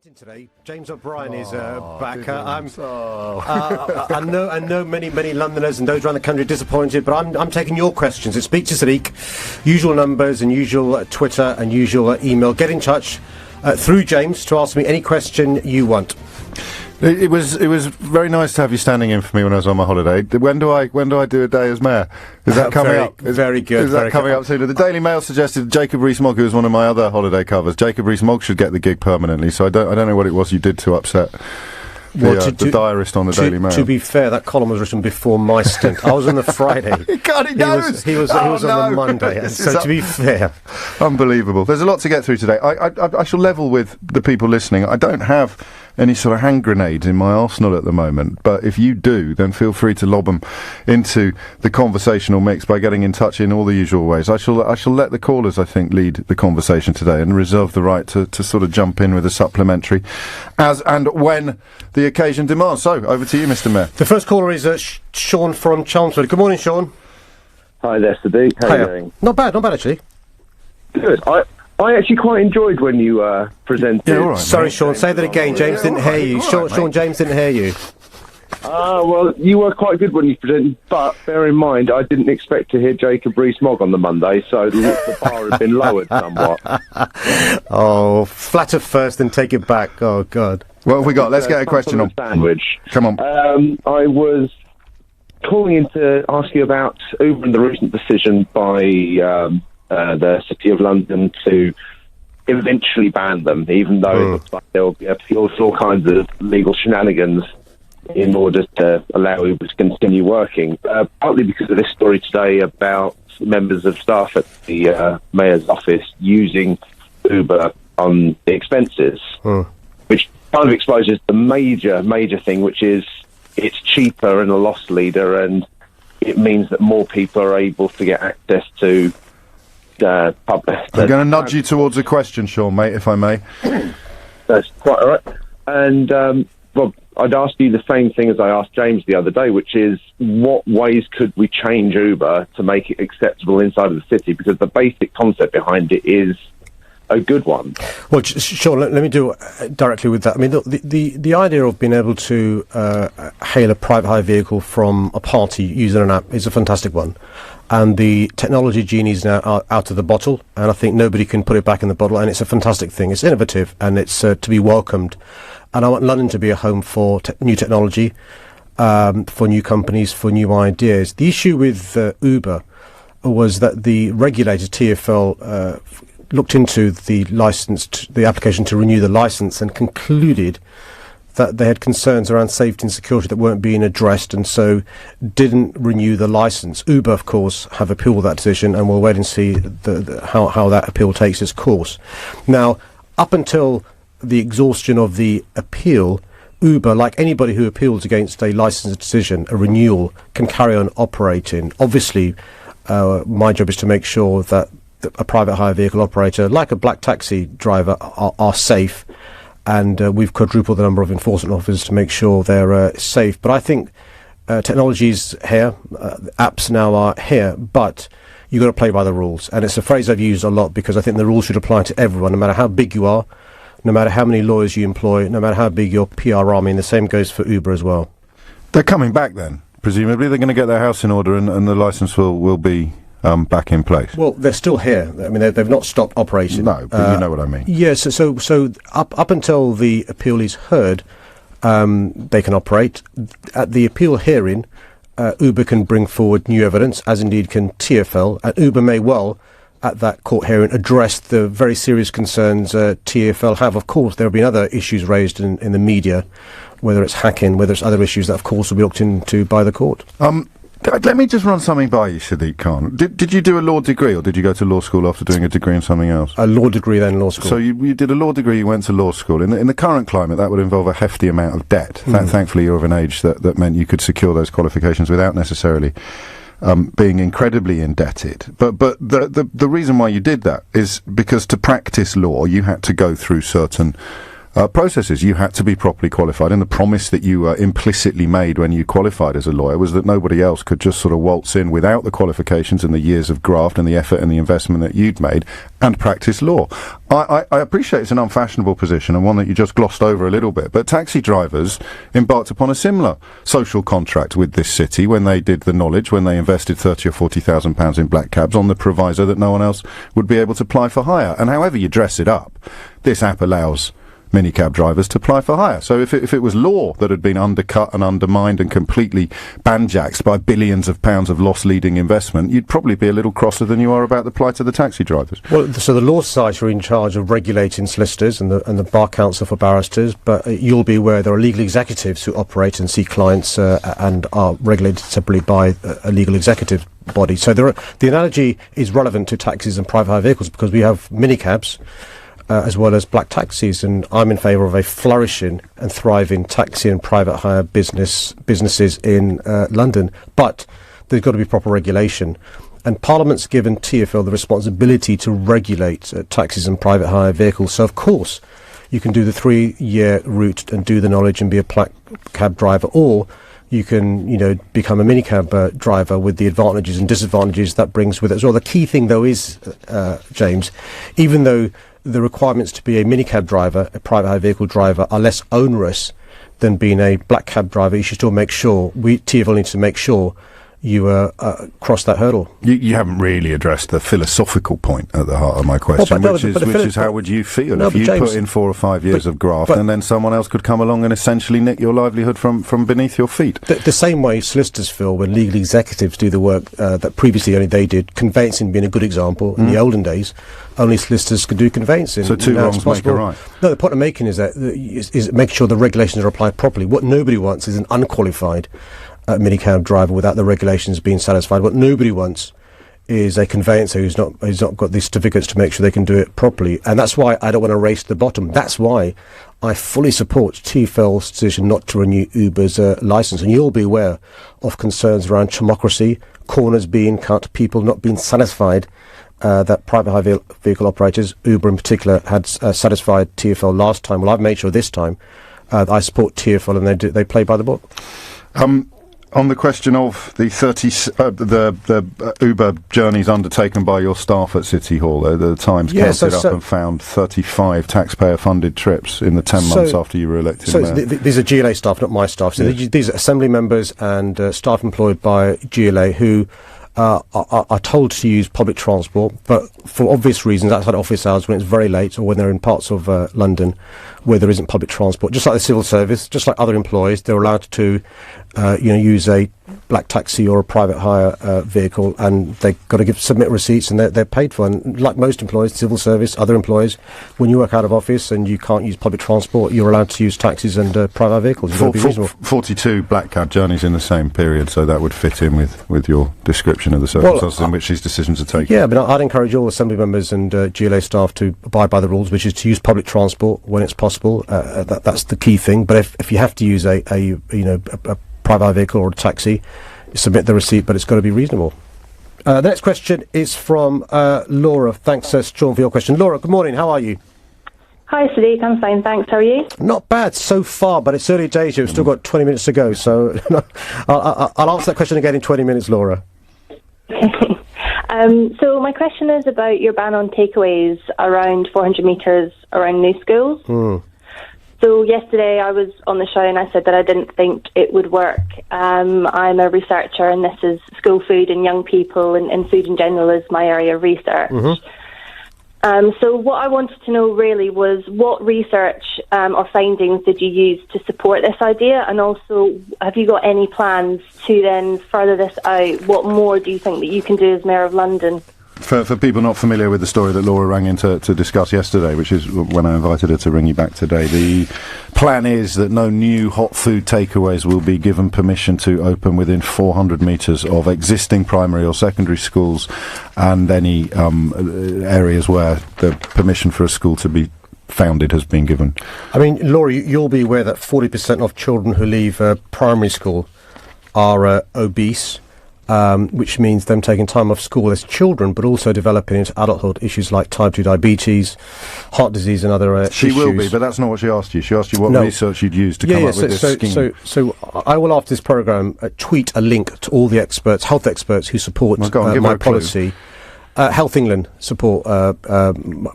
Today, James O'Brien is back. I know many Londoners and those around the country are disappointed, but I'm taking your questions. It's Speak to Sadiq, usual numbers and usual Twitter and usual email. Get in touch through James to ask me any question you want. It was very nice to have you standing in for me when I was on my holiday. When do I do a day as mayor? Is that coming up? Very good. Is that coming up soon? The Daily Mail suggested Jacob Rees-Mogg, who was one of my other holiday covers. Jacob Rees-Mogg should get the gig permanently. So I don't know what it was you did to upset the diarist on the Daily Mail. To be fair, that column was written before my stint. I was on the Friday. He knows. He was on the Monday. So to be fair, unbelievable. There's a lot to get through today. I shall level with the people listening. I don't have any sort of hand grenades in my arsenal at the moment, but if you do, then feel free to lob them into the conversational mix by getting in touch in all the usual ways. I shall let the callers, I think, lead the conversation today and reserve the right to sort of jump in with a supplementary as and when the occasion demands. So, over to you, Mr. Mayor. The first caller is Sean from Chelmsford. Good morning, Sean. Hi there, Sadiq. How are you doing? Not bad actually. Good. I actually quite enjoyed when you presented. Yeah, all right, sorry, Sean, say that again. James didn't hear you. Sean, James didn't hear you. Well, you were quite good when you presented, but bear in mind, I didn't expect to hear Jacob Rees-Mogg on the Monday, so the bar had been lowered somewhat. Oh, flatter first and take it back. Oh, God. What have we got? Let's get a question on. Sandwich. Come on. I was calling in to ask you about Uber and the recent decision by the City of London to eventually ban them, even though it looks like there will be appeals to all kinds of legal shenanigans in order to allow Uber to continue working. Partly because of this story today about members of staff at the Mayor's office using Uber on the expenses, which kind of exposes the major thing, which is it's cheaper and a loss leader, and it means that more people are able to get access to public. I'm going to nudge you towards a question, Sean, mate, if I may. That's quite all right. And, Rob, I'd ask you the same thing as I asked James the other day, which is what ways could we change Uber to make it acceptable inside of the city? Because the basic concept behind it is a good one. Well, Sean, let me do directly with that. I mean, the idea of being able to hail a private hire vehicle from a party using an app is a fantastic one. And the technology genie is now out of the bottle, and I think nobody can put it back in the bottle, and it's a fantastic thing. It's innovative, and it's to be welcomed. And I want London to be a home for new technology, for new companies, for new ideas. The issue with Uber was that the regulator, TfL, looked into the application to renew the license and concluded that they had concerns around safety and security that weren't being addressed, and so didn't renew the license. Uber, of course, have appealed that decision, and we'll wait and see how that appeal takes its course. Now, up until the exhaustion of the appeal, Uber, like anybody who appeals against a license decision, a renewal, can carry on operating. Obviously, my job is to make sure that a private hire vehicle operator, like a black taxi driver, are safe. And we've quadrupled the number of enforcement officers to make sure they're safe. But I think technology's here, apps now are here, but you've got to play by the rules. And it's a phrase I've used a lot because I think the rules should apply to everyone, no matter how big you are, no matter how many lawyers you employ, no matter how big your PR army, and the same goes for Uber as well. They're coming back then, presumably. They're going to get their house in order and the licence will be back in place. Well, they're still here. I mean, they've not stopped operating. No, but you know what I mean. Yes. Yeah, so up until the appeal is heard, they can operate. At the appeal hearing, Uber can bring forward new evidence, as indeed can TfL, and Uber may well, at that court hearing, address the very serious concerns TfL have. Of course, there have been other issues raised in the media, whether it's hacking, whether it's other issues that, of course, will be looked into by the court. Let me just run something by you, Sadiq Khan. Did you do a law degree, or did you go to law school after doing a degree in something else? A law degree, then law school. So you did a law degree, you went to law school. In the current climate, that would involve a hefty amount of debt. Thankfully, you're of an age that meant you could secure those qualifications without necessarily being incredibly indebted. But the reason why you did that is because to practice law, you had to go through certain processes. You had to be properly qualified, and the promise that you implicitly made when you qualified as a lawyer was that nobody else could just sort of waltz in without the qualifications and the years of graft and the effort and the investment that you'd made and practice law. I appreciate it's an unfashionable position and one that you just glossed over a little bit, but taxi drivers embarked upon a similar social contract with this city when they did the knowledge, when they invested £30,000 or £40,000 in black cabs on the proviso that no one else would be able to apply for hire. And however you dress it up, this app allows minicab drivers to apply for hire. So if it was law that had been undercut and undermined and completely banjaxed by billions of pounds of loss-leading investment, you'd probably be a little crosser than you are about the plight of the taxi drivers. Well, so the Law Society are in charge of regulating solicitors and the Bar Council for barristers, but you'll be aware there are legal executives who operate and see clients and are regulated separately by a legal executive body. So the analogy is relevant to taxis and private hire vehicles because we have minicabs as well as black taxis, and I'm in favour of a flourishing and thriving taxi and private hire businesses in London. But there's got to be proper regulation, and Parliament's given TfL the responsibility to regulate taxis and private hire vehicles. So of course you can do the 3-year route and do the knowledge and be a black cab driver, or you can, become a minicab driver with the advantages and disadvantages that brings with it as well. The key thing, though, is, James, even though the requirements to be a minicab driver, a private hire vehicle driver, are less onerous than being a black cab driver, you should still make sure, TfL needs to make sure you cross that hurdle. You haven't really addressed the philosophical point at the heart of my question, which is how would you feel if you put in 4 or 5 years of graft and then someone else could come along and essentially nick your livelihood from beneath your feet? The same way solicitors feel when legal executives do the work that previously only they did, conveyancing being a good example. In the olden days, only solicitors could do conveyancing. So two wrongs make a right. No, the point I'm making is that is making sure the regulations are applied properly. What nobody wants is an unqualified minicab driver without the regulations being satisfied. What nobody wants is a conveyancer who's not got the certificates to make sure they can do it properly. And that's why I don't want to race to the bottom. That's why I fully support TfL's decision not to renew Uber's licence. And you'll be aware of concerns around democracy, corners being cut, people not being satisfied that private hire vehicle operators, Uber in particular, had satisfied TfL last time. Well, I've made sure this time I support TfL and they play by the book. On the question of the Uber journeys undertaken by your staff at City Hall, the Times counted up and found 35 taxpayer-funded trips in the 10 months after you were elected. So these are GLA staff, not my staff. So these are assembly members and staff employed by GLA who are told to use public transport, but for obvious reasons, outside office hours, when it's very late or when they're in parts of London where there isn't public transport, just like the civil service, just like other employees, they're allowed to use a black taxi or a private hire vehicle, and they've got to submit receipts, and they're paid for. And like most employees, civil service, other employees, when you work out of office and you can't use public transport, you're allowed to use taxis and private vehicles. You've got to be reasonable. 42 black cab journeys in the same period, so that would fit in with your description of the circumstances in which these decisions are taken. Yeah, but I'd encourage all Assembly members and GLA staff to abide by the rules, which is to use public transport when it's possible. That's the key thing. But if you have to use a private hire vehicle or a taxi, submit the receipt, but it's got to be reasonable. The next question is from Laura. Thanks, Sean, for your question. Laura, good morning. How are you? Hi, Sadiq. I'm fine, thanks. How are you? Not bad so far, but it's early days. You've still got 20 minutes to go, so I'll answer that question again in 20 minutes, Laura. So my question is about your ban on takeaways around 400 metres around new schools. So yesterday I was on the show and I said that I didn't think it would work. I'm a researcher and this is school food and young people and food in general is my area of research. So what I wanted to know really was what research or findings did you use to support this idea, and also have you got any plans to then further this out? What more do you think that you can do as Mayor of London? For people not familiar with the story that Laura rang in to discuss yesterday, which is when I invited her to ring you back today, the plan is that no new hot food takeaways will be given permission to open within 400 metres of existing primary or secondary schools and any areas where the permission for a school to be founded has been given. I mean, Laura, you'll be aware that 40% of children who leave primary school are obese. which means them taking time off school as children, but also developing into adulthood issues like type 2 diabetes, heart disease and other issues. She will be, but that's not what she asked you. She asked you what research you'd used to come up with this scheme. So I will, after this programme, tweet a link to all the experts, health experts who support my policy. Health England support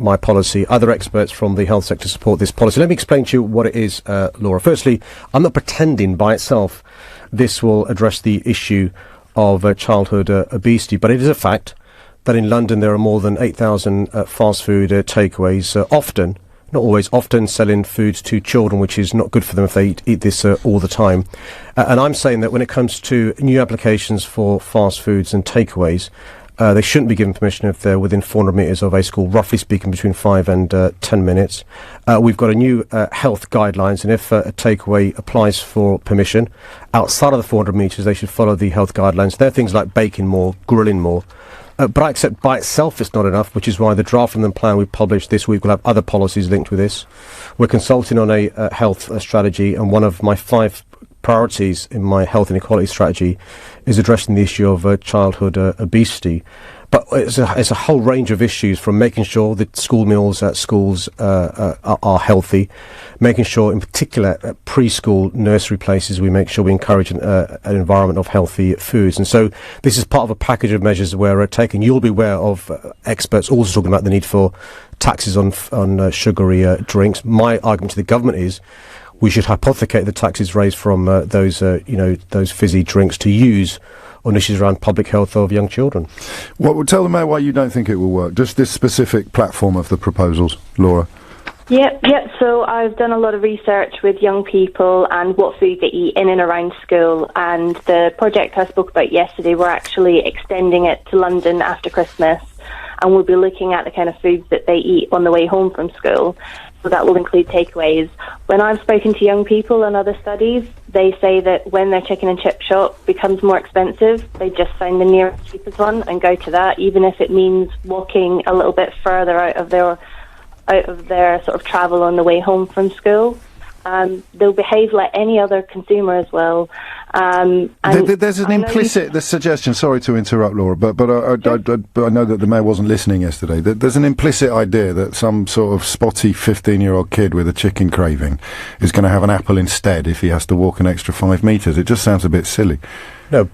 my policy. Other experts from the health sector support this policy. Let me explain to you what it is, Laura. Firstly, I'm not pretending by itself this will address the issue of childhood obesity, but it is a fact that in London there are more than 8,000 fast food takeaways, often, not always, often selling foods to children, which is not good for them if they eat this all the time. And I'm saying that when it comes to new applications for fast foods and takeaways, they shouldn't be given permission if they're within 400 metres of a school, roughly speaking between 5 and 10 minutes. We've got a new health guidelines, and if a takeaway applies for permission outside of the 400 metres, they should follow the health guidelines. They're things like baking more, grilling more. But I accept by itself it's not enough, which is why the draft London plan we published this week will have other policies linked with this. We're consulting on a health strategy, and one of my 5 priorities in my health inequality strategy is addressing the issue of childhood obesity. But it's a whole range of issues, from making sure that school meals at schools are healthy, making sure in particular at preschool nursery places we make sure we encourage an environment of healthy foods. And so this is part of a package of measures we're taking. You'll be aware of experts also talking about the need for taxes on sugary drinks. My argument to the government is we should hypothecate the taxes raised from those fizzy drinks to use on issues around public health of young children. Well, tell the Mayor why you don't think it will work. Just this specific platform of the proposals, Laura. Yep. So I've done a lot of research with young people and what food they eat in and around school. And the project I spoke about yesterday, we're actually extending it to London after Christmas. And we'll be looking at the kind of foods that they eat on the way home from school. So that will include takeaways. When I've spoken to young people and other studies, they say that when their chicken and chip shop becomes more expensive, they just find the nearest cheapest one and go to that, even if it means walking a little bit further out of their sort of travel on the way home from school. They'll behave like any other consumer as well. There's an implicit suggestion. Sorry to interrupt, Laura, but I know that the Mayor wasn't listening yesterday. There's an implicit idea that some sort of spotty 15-year-old kid with a chicken craving is going to have an apple instead if he has to walk an extra 5 metres. It just sounds a bit silly. No,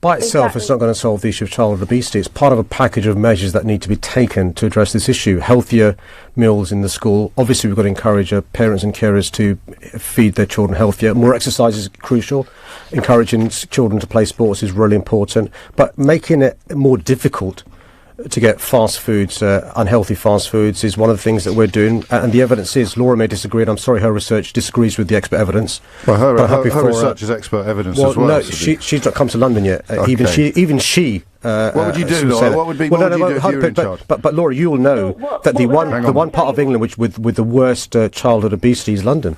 by itself, it's not going to solve the issue of childhood obesity. It's part of a package of measures that need to be taken to address this issue. Healthier meals in the school. Obviously, we've got to encourage parents and carers to feed their children healthier. More exercise is crucial. Encouraging children to play sports is really important. But making it more difficult to get fast foods, unhealthy fast foods, is one of the things that we're doing. And the evidence is, Laura may disagree, and I'm sorry her research disagrees with the expert evidence. Well, her research is expert evidence as well. No, she's not come to London yet. Okay. Even she. What would you do, Laura? What would you do if you were in charge? But Laura, you will know that the one part of England with the worst childhood obesity is London.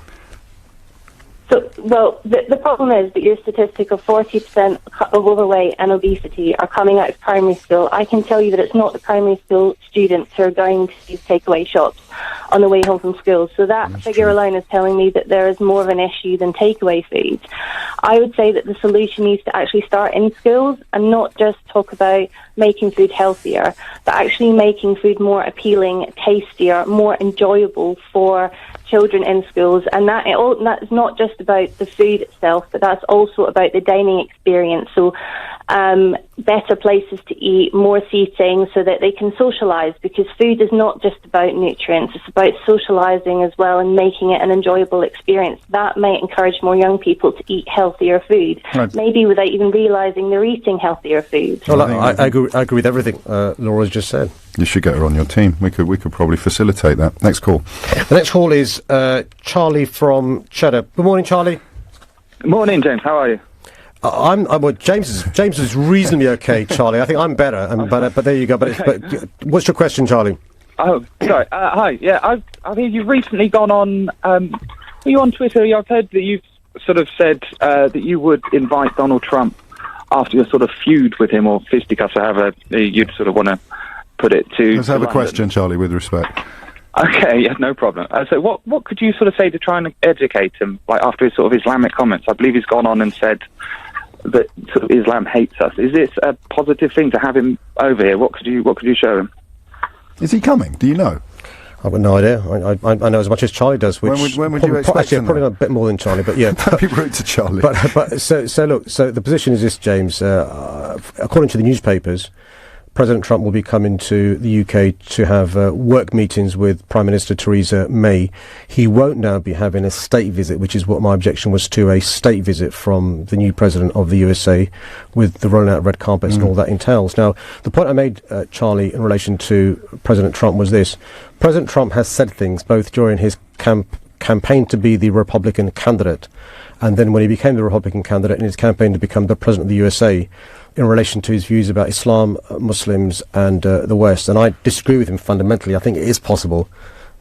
So, well, the problem is that your statistic of 40% of overweight and obesity are coming out of primary school. I can tell you that it's not the primary school students who are going to these takeaway shops on the way home from school. So that figure alone is telling me that there is more of an issue than takeaway food. I would say that the solution needs to actually start in schools and not just talk about making food healthier, but actually making food more appealing, tastier, more enjoyable for children in schools. And that's not just about the food itself, but that's also about the dining experience. So better places to eat, more seating so that they can socialise, because food is not just about nutrients, it's about socialising as well and making it an enjoyable experience. That might encourage more young people to eat healthier food, maybe without even realising they're eating healthier food. Well, I agree with everything Laura's just said. You should get her on your team. We could probably facilitate that. Next call. The next call is Charlie from Cheddar. Good morning, Charlie. Morning, James. How are you? Well, James is reasonably okay, Charlie. I think I'm better, but there you go. But what's your question, Charlie? Oh, sorry. Hi. Yeah, I think you've recently gone on. Were you on Twitter? I've heard that you've sort of said that you would invite Donald Trump after your sort of feud with him or fisticuffs, or however you'd sort of want to put it to. Let's have a question, Charlie, with respect. Okay, yeah, no problem. So what could you sort of say to try and educate him, like after his sort of Islamic comments? I believe he's gone on and said that sort of Islam hates us. Is this a positive thing to have him over here? What could you show him? Is he coming? Do you know? I've got no idea. I know as much as Charlie does. Which when would you expect actually, probably a bit more than Charlie, but yeah. Don't be rude to Charlie. But so look. So the position is this, James. According to the newspapers, President Trump will be coming to the UK to have work meetings with Prime Minister Theresa May. He won't now be having a state visit, which is what my objection was to, a state visit from the new president of the USA with the rolling out of red carpets and all that entails. Now, the point I made, Charlie, in relation to President Trump was this. President Trump has said things both during his campaign to be the Republican candidate and then when he became the Republican candidate in his campaign to become the president of the USA, in relation to his views about Islam, Muslims and the West. And I disagree with him fundamentally. I think it is possible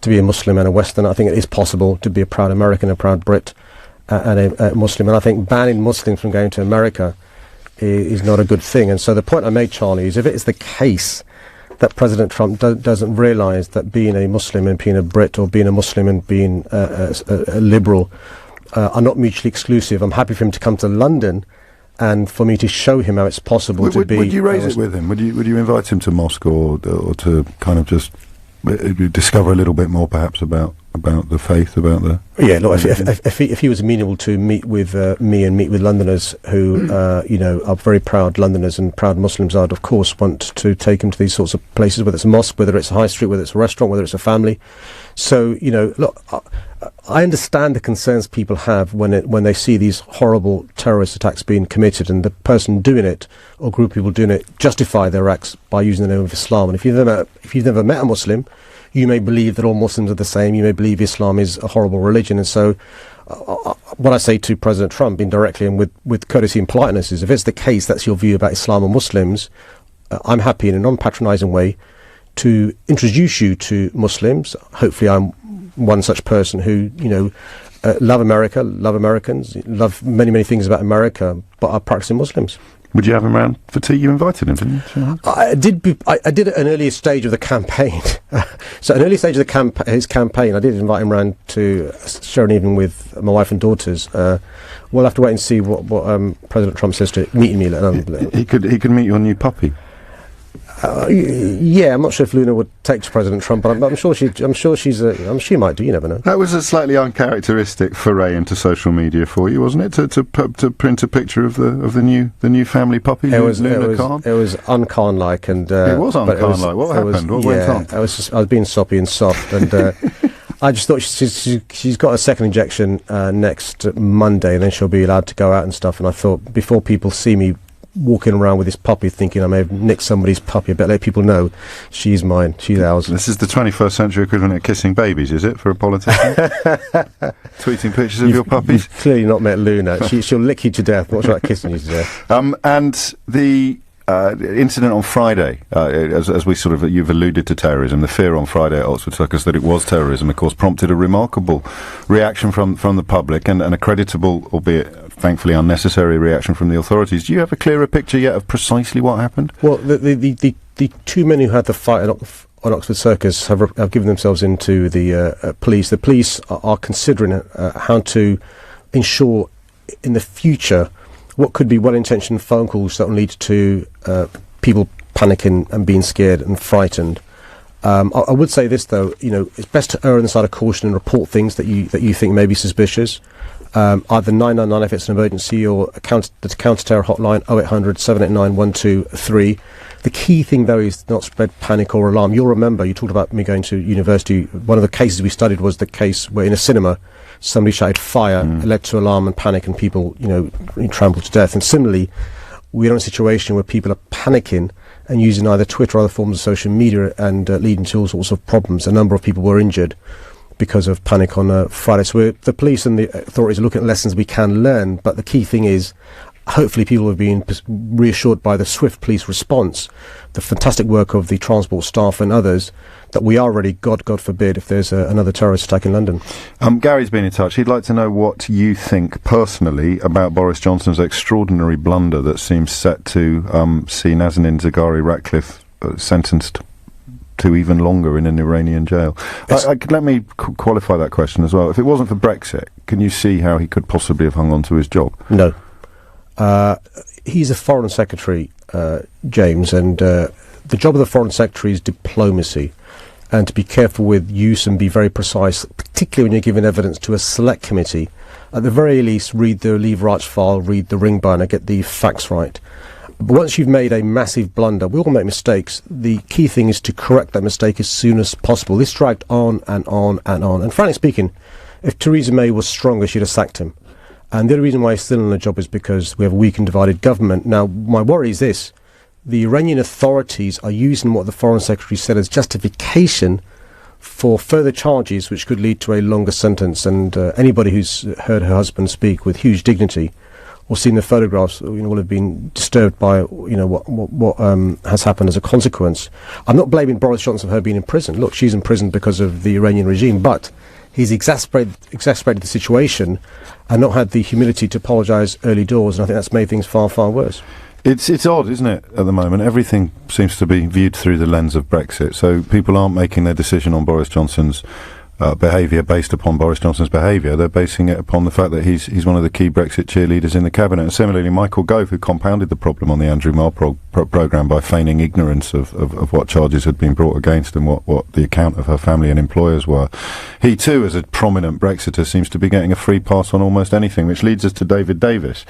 to be a Muslim and a Westerner. I think it is possible to be a proud American, a proud Brit and a Muslim. And I think banning Muslims from going to America is not a good thing. And so the point I made, Charlie, is if it is the case that President Trump doesn't realise that being a Muslim and being a Brit or being a Muslim and being a liberal are not mutually exclusive, I'm happy for him to come to London and for me to show him how it's possible to be... Would you raise it with him? Would you invite him to Moscow or to kind of just discover a little bit more perhaps about the faith, about the... Yeah, look, if he was amenable to meet with me and meet with Londoners who, are very proud Londoners and proud Muslims, I'd of course want to take him to these sorts of places, whether it's a mosque, whether it's a high street, whether it's a restaurant, whether it's a family. So, look... I understand the concerns people have when they see these horrible terrorist attacks being committed and the person doing it or group of people doing it justify their acts by using the name of Islam. And if you've never met a Muslim, you may believe that all Muslims are the same. You may believe Islam is a horrible religion. And so what I say to President Trump indirectly and with courtesy and politeness is if it's the case that's your view about Islam and Muslims, I'm happy in a non-patronising way to introduce you to Muslims. Hopefully I'm one such person who, love America, love Americans, love many, many things about America, but are practicing Muslims. Would you have him around for tea? You invited him, didn't you? I did at an earlier stage of the campaign. So an early stage of his campaign, I did invite him around to share an evening with my wife and daughters. We'll have to wait and see what President Trump says to meeting me. He could meet your new puppy. Yeah, I'm not sure if Luna would take to President Trump, but I'm sure she might do. You never know. That was a slightly uncharacteristic foray into social media for you, wasn't it? To print a picture of the new family puppy. Luna Khan. It was un-Khan-like, and it was un-Khan-like. What happened? What went on? I was being soppy and soft, and I just thought she's got a second injection next Monday, and then she'll be allowed to go out and stuff. And I thought before people see me walking around with this puppy thinking I may have nicked somebody's puppy, I better let people know she's mine, she's ours. This is the 21st century equivalent of kissing babies, is it, for a politician? Tweeting pictures of your puppies? You've clearly not met Luna. She'll lick you to death. What's like kissing you to death? And the incident on Friday, as we you've alluded to terrorism, the fear on Friday at Oxford Circus that it was terrorism, of course, prompted a remarkable reaction from the public and a creditable, albeit thankfully unnecessary, reaction from the authorities. Do you have a clearer picture yet of precisely what happened? Well, the two men who had the fight on Oxford Circus have given themselves into the police. The police are considering how to ensure in the future what could be well-intentioned phone calls that will lead to people panicking and being scared and frightened. I would say this, though, it's best to err on the side of caution and report things that you think may be suspicious. Either 999 if it's an emergency or the counter-terror hotline 0800 789 123. The key thing, though, is not spread panic or alarm. You'll remember, you talked about me going to university. One of the cases we studied was the case where in a cinema somebody shouted fire, led to alarm and panic, and people, trampled to death. And similarly, we're in a situation where people are panicking and using either Twitter or other forms of social media and leading to all sorts of problems. A number of people were injured because of panic on Friday. So the police and the authorities are looking at lessons we can learn, but the key thing is hopefully people have been reassured by the swift police response, the fantastic work of the transport staff and others, that we are ready, God forbid, if there's another terrorist attack in London. Gary's been in touch. He'd like to know what you think personally about Boris Johnson's extraordinary blunder that seems set to see Nazanin Zaghari-Ratcliffe sentenced to even longer in an Iranian jail. Let me qualify that question as well. If it wasn't for Brexit, can you see how he could possibly have hung on to his job? No. He's a foreign secretary, James, and the job of the foreign secretary is diplomacy, and to be careful with use and be very precise, particularly when you're giving evidence to a select committee. At the very least, read the Lever Arch file, read the ring burner, get the facts right. But once you've made a massive blunder, we all make mistakes. The key thing is to correct that mistake as soon as possible. This dragged on and on and on. And frankly speaking, if Theresa May was stronger, she'd have sacked him. And the only reason why he's still in the job is because we have a weak and divided government. Now, my worry is this. The Iranian authorities are using what the Foreign Secretary said as justification for further charges, which could lead to a longer sentence. And anybody who's heard her husband speak with huge dignity or seen the photographs, will have been disturbed by, what has happened as a consequence. I'm not blaming Boris Johnson for her being in prison. Look, she's in prison because of the Iranian regime, but he's exacerbated the situation and not had the humility to apologise early doors, and I think that's made things far, far worse. It's odd, isn't it, at the moment? Everything seems to be viewed through the lens of Brexit, so people aren't making their decision on Boris Johnson's behaviour based upon Boris Johnson's behaviour. They're basing it upon the fact that he's one of the key Brexit cheerleaders in the cabinet. And similarly, Michael Gove, who compounded the problem on the Andrew Marr programme by feigning ignorance of what charges had been brought against and what the account of her family and employers were. He too, as a prominent Brexiter, seems to be getting a free pass on almost anything, which leads us to David Davis.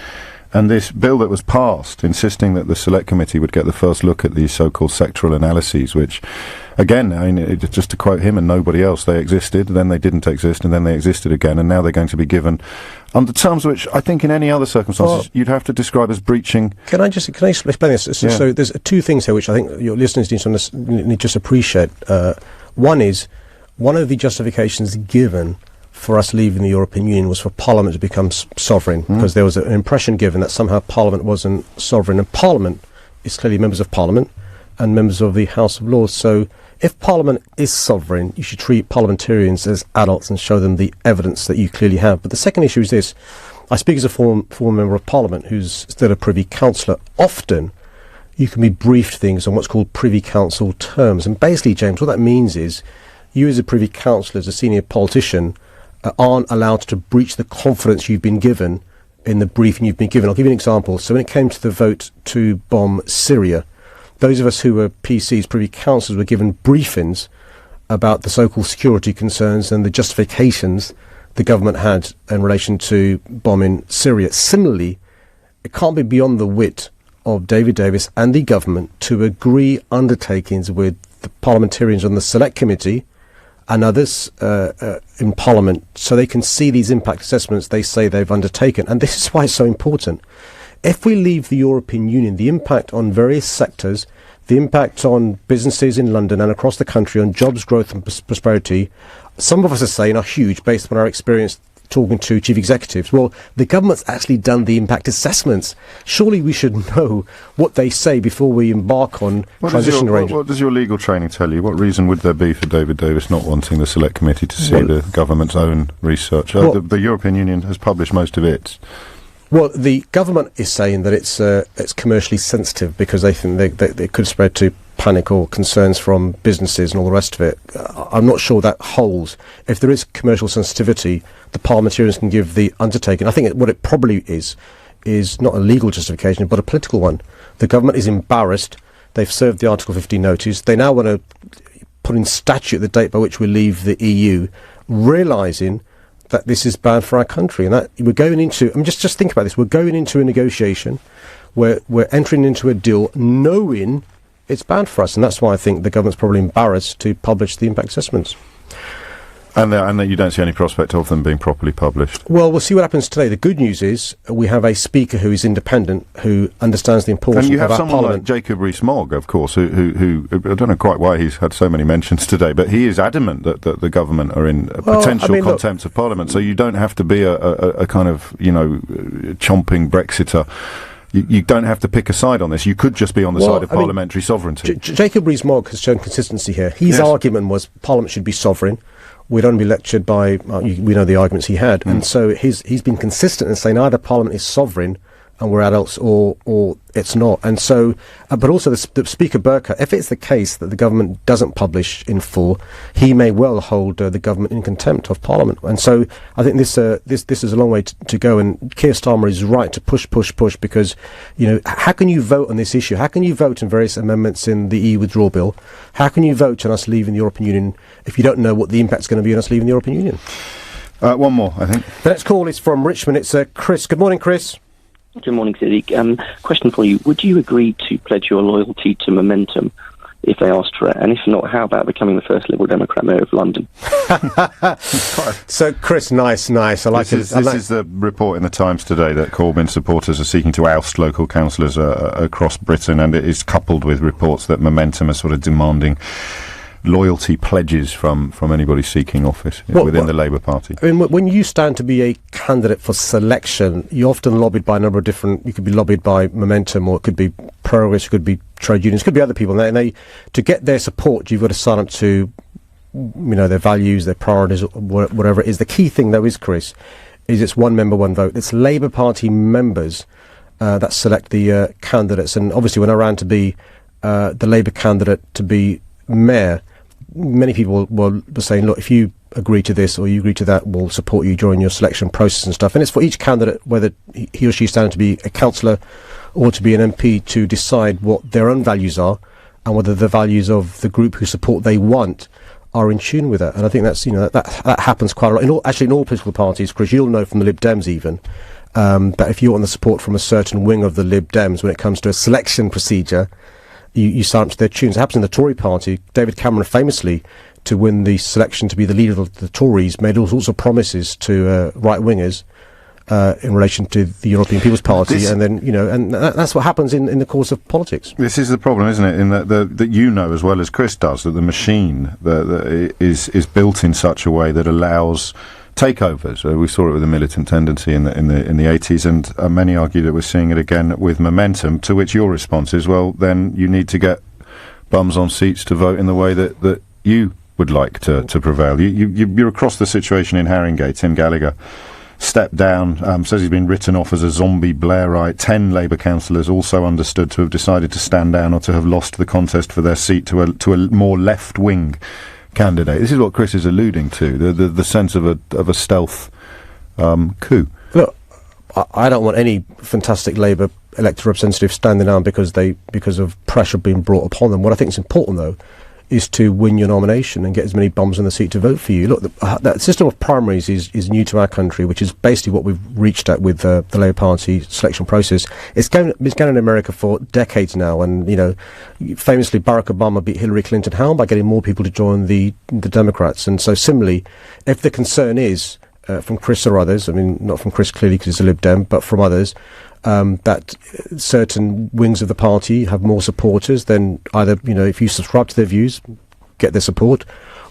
And this bill that was passed, insisting that the Select Committee would get the first look at these so-called sectoral analyses, which, again, just to quote him and nobody else, they existed, then they didn't exist, and then they existed again, and now they're going to be given under terms which I think in any other circumstances you'd have to describe as breaching. Can I explain this? So there's two things here which I think your listeners need to just appreciate. One is, one of the justifications given for us leaving the European Union was for Parliament to become sovereign, because there was an impression given that somehow Parliament wasn't sovereign, and Parliament is clearly members of Parliament and members of the House of Lords. So if Parliament is sovereign, you should treat parliamentarians as adults and show them the evidence that you clearly have. But the second issue is this. I speak as a former member of Parliament who's still a Privy Councillor. Often you can be briefed things on what's called Privy Council terms. And basically, James, what that means is you as a Privy Councillor, as a senior politician, aren't allowed to breach the confidence you've been given in the briefing you've been given. I'll give you an example. So when it came to the vote to bomb Syria, those of us who were PCs, Privy Councillors, were given briefings about the so-called security concerns and the justifications the government had in relation to bombing Syria. Similarly, it can't be beyond the wit of David Davis and the government to agree undertakings with the parliamentarians on the Select Committee and others in Parliament, so they can see these impact assessments they say they've undertaken. And this is why it's so important. If we leave the European Union, the impact on various sectors, the impact on businesses in London and across the country on jobs, growth and prosperity, some of us are saying are huge based on our experience talking to chief executives. Well, the government's actually done the impact assessments. Surely we should know what they say before we embark on transition arrangements. What does your legal training tell you? What reason would there be for David Davis not wanting the Select Committee to see the government's own research? The European Union has published most of its. Well, the government is saying that it's commercially sensitive because they think they could spread to panic or concerns from businesses and all the rest of it. I'm not sure that holds. If there is commercial sensitivity, the parliamentarians can give the undertaking. I think what it probably is not a legal justification, but a political one. The government is embarrassed. They've served the Article 50 notice. They now want to put in statute the date by which we leave the EU, realising that this is bad for our country. And that we're going into, just think about this, we're going into a negotiation where we're entering into a deal knowing it's bad for us, and that's why I think the government's probably embarrassed to publish the impact assessments. And that you don't see any prospect of them being properly published? Well, we'll see what happens today. The good news is we have a speaker who is independent, who understands the importance of our Parliament. And you have someone like Jacob Rees-Mogg, of course, who I don't know quite why he's had so many mentions today, but he is adamant that the government are in potential contempt of Parliament, so you don't have to be a kind of, chomping Brexiter. You don't have to pick a side on this. You could just be on the side of parliamentary sovereignty. Jacob Rees-Mogg has shown consistency here. His argument was Parliament should be sovereign. We don't be lectured by, we know the arguments he had. And so he's been consistent in saying either Parliament is sovereign and we're adults, or it's not. And so, but also the Speaker Burkhardt, if it's the case that the government doesn't publish in full, he may well hold the government in contempt of Parliament. And so I think this is a long way to go. And Keir Starmer is right to push, because, how can you vote on this issue? How can you vote on various amendments in the EU withdrawal bill? How can you vote on us leaving the European Union if you don't know what the impact's going to be on us leaving the European Union? One more, I think. The next call is from Richmond. It's Chris. Good morning, Chris. Good morning, Sadiq. Question for you. Would you agree to pledge your loyalty to Momentum if they asked for it? And if not, how about becoming the first Liberal Democrat mayor of London? So, Chris, nice. I like this is the report in the Times today that Corbyn supporters are seeking to oust local councillors across Britain, and it is coupled with reports that Momentum are sort of demanding loyalty pledges from anybody seeking office within the Labour Party. I mean, when you stand to be a candidate for selection, you're often lobbied by a number of different. You could be lobbied by Momentum, or it could be Progress, it could be trade unions, it could be other people. And they to get their support, you've got to sign up to, their values, their priorities, whatever it is. The key thing, though, is, Chris, is it's one member, one vote. It's Labour Party members that select the candidates. And obviously, when I ran to be the Labour candidate to be mayor, many people were saying, look, if you agree to this or you agree to that, we'll support you during your selection process and stuff. And it's for each candidate, whether he or she is standing to be a councillor or to be an MP, to decide what their own values are and whether the values of the group whose support they want are in tune with that. And I think that's, that happens quite a lot. In all political parties, Chris, you'll know from the Lib Dems even, that if you want the support from a certain wing of the Lib Dems when it comes to a selection procedure, you sign up to their tunes. It happens in the Tory party. David Cameron famously, to win the selection to be the leader of the Tories, made all sorts of promises to right-wingers in relation to the European People's Party, and then, and that's what happens in the course of politics. This is the problem, isn't it, in that as well as Chris does, that the machine is built in such a way that allows takeovers. We saw it with a militant tendency in the 80s, and many argue that we're seeing it again with Momentum, to which your response is, well, then you need to get bums on seats to vote in the way that you would like to prevail. You're across the situation in Haringey. Tim Gallagher stepped down, says he's been written off as a zombie Blairite. 10 Labour councillors also understood to have decided to stand down or to have lost the contest for their seat to a more left-wing candidate. This is what Chris is alluding to, the sense of a stealth coup. Look, I don't want any fantastic Labour elected representative standing down because of pressure being brought upon them. What I think is important, though, is to win your nomination and get as many bums on the seat to vote for you. Look, that system of primaries is new to our country, which is basically what we've reached at with the Labour Party selection process. It's going in America for decades now, and famously Barack Obama beat Hillary Clinton how? By getting more people to join the Democrats. And so similarly, if the concern is from Chris or others, I mean, not from Chris clearly because he's a Lib Dem, but from others, that certain wings of the party have more supporters, then either, if you subscribe to their views, get their support,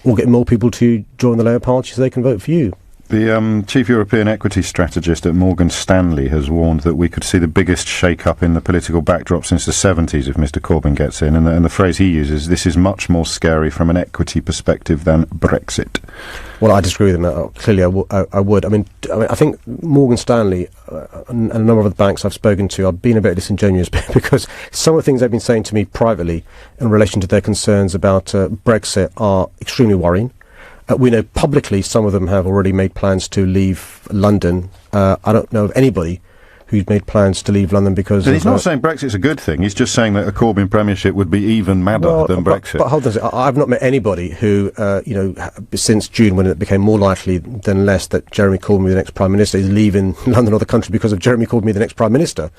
or get more people to join the Labour Party so they can vote for you. The chief European equity strategist at Morgan Stanley has warned that we could see the biggest shake-up in the political backdrop since the 70s if Mr Corbyn gets in, and the phrase he uses, this is much more scary from an equity perspective than Brexit. Well, I disagree with him. Clearly, I would. I mean, I think Morgan Stanley and a number of the banks I've spoken to, I've been a bit disingenuous because some of the things they've been saying to me privately in relation to their concerns about Brexit are extremely worrying. We know publicly some of them have already made plans to leave London. I don't know of anybody who's made plans to leave London because... And he's not saying Brexit's a good thing. He's just saying that a Corbyn premiership would be even madder than Brexit. But hold on, I've not met anybody who, since June, when it became more likely than less that Jeremy Corbyn, the next Prime Minister, is leaving London or the country because of Jeremy Corbyn, the next Prime Minister.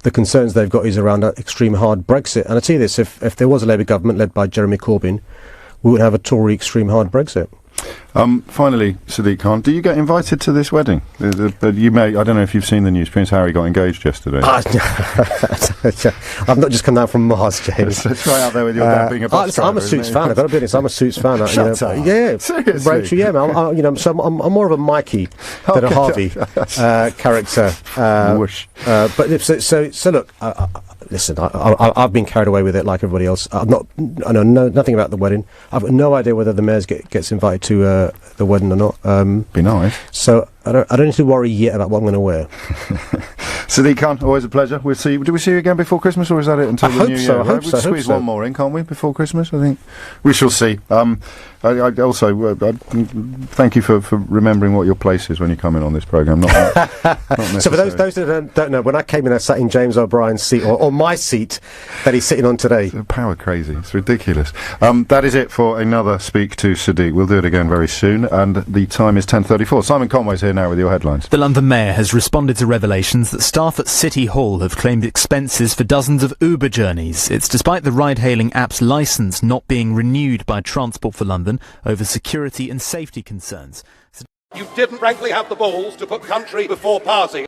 The concerns they've got is around extreme hard Brexit. And I tell you this, if there was a Labour government led by Jeremy Corbyn, we would have a Tory extreme hard Brexit. Finally, Sadiq Khan, do you get invited to this wedding? You may. I don't know if you've seen the news. Prince Harry got engaged yesterday. I've not just come down from Mars, James. It's right out there with your dad being a bus driver. I'm a Suits fan. I've got to be honest. I'm a Suits fan. Shut up. Yeah, seriously. Rachel, yeah. So I'm more of a Mikey than a Harvey character. Whoosh. But so look. Listen, I've been carried away with it like everybody else. I know nothing about the wedding. I've got no idea whether the mayor gets invited to the wedding or not. Be nice. So I don't need to worry yet about what I'm going to wear. Sadiq Khan, always a pleasure. We'll see. Do we see you again before Christmas, or is that it until the new year? I hope We'll so. squeeze one more in, can't we, before Christmas? I think we shall see. I also thank you for remembering what your place is when you come in on this programme. Not so for those that don't know, when I came in, I sat in James O'Brien's seat, or my seat that he's sitting on today. It's power crazy. It's ridiculous. That is it for another Speak to Sadiq. We'll do it again very soon, and the time is 10:34. Simon Conway's here now with your headlines. The London Mayor has responded to revelations that staff at City Hall have claimed expenses for dozens of Uber journeys. It's despite the ride-hailing app's licence not being renewed by Transport for London over security and safety concerns. You didn't frankly have the balls to put country before party.